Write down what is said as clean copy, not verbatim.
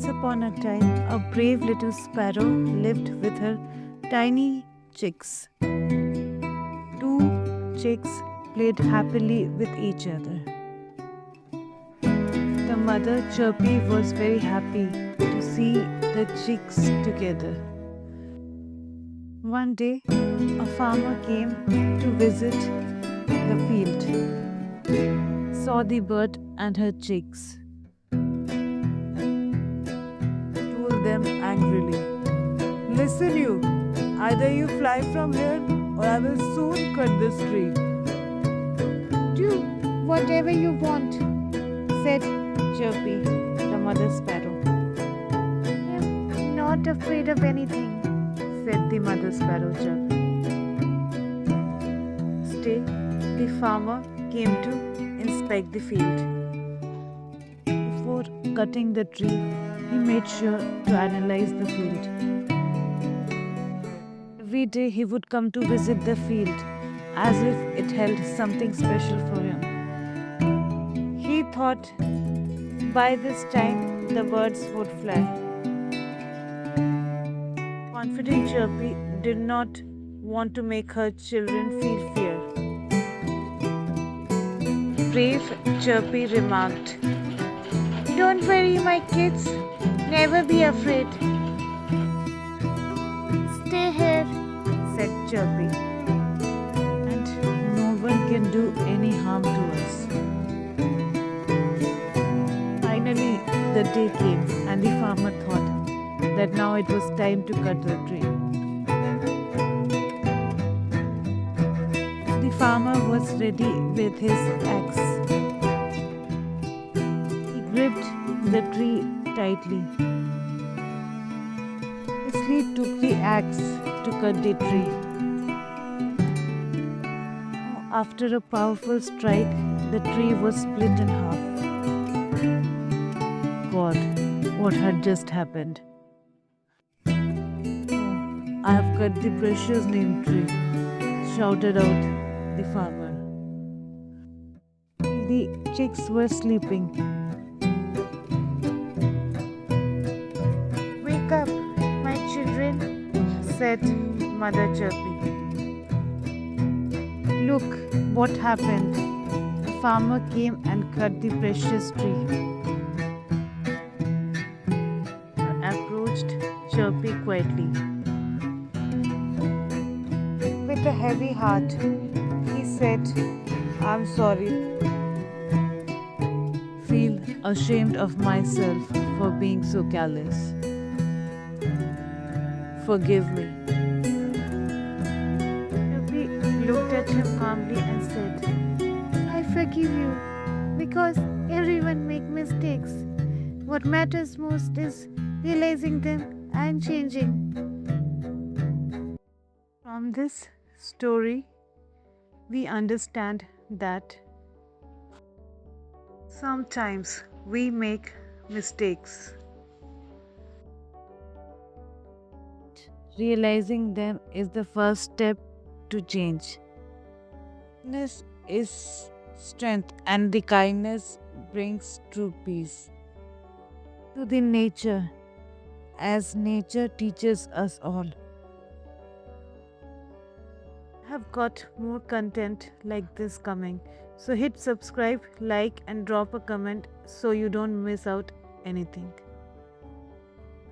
Once upon a time, a brave little sparrow lived with her tiny chicks. Two chicks played happily with each other. The mother Chirpy was very happy to see the chicks together. One day, a farmer came to visit the field, saw the bird and her chicks, told them angrily, "Listen you, either you fly from here or I will soon cut this tree." "Do whatever you want," said Chirpy, the mother sparrow. "I'm not afraid of anything," said the mother sparrow Chirpy. Stay, the farmer came to inspect the field. Before cutting the tree, he made sure to analyze the field. Every day he would come to visit the field as if it held something special for him. He thought by this time the birds would fly. Confident Chirpy did not want to make her children feel fear. Brave Chirpy remarked, "Don't worry, my kids. Never be afraid. Stay here," said Chirpy, "and no one can do any harm to us." Finally, the day came, and the farmer thought that now it was time to cut the tree. The farmer was ready with his axe. He gripped the tree tightly. He took the axe to cut the tree. After a powerful strike, the tree was split in half. God, what had just happened? "I have cut the precious neem tree," shouted out the farmer. The chicks were sleeping. "Wake up, my children," said Mother Chirpy. "Look what happened. The farmer came and cut the precious tree." Approached Chirpy quietly. With a heavy heart, he said, "I'm sorry. Feel ashamed of myself for being so callous. Forgive me." Chirpy looked at him calmly and said, "I forgive you because everyone makes mistakes. What matters most is realizing them and changing." From this story, we understand that sometimes we make mistakes. Realizing them is the first step to change. Kindness is strength, and the kindness brings true peace. To the nature, as nature teaches us all. Have got more content like this coming, so hit subscribe, like, and drop a comment so you don't miss out anything.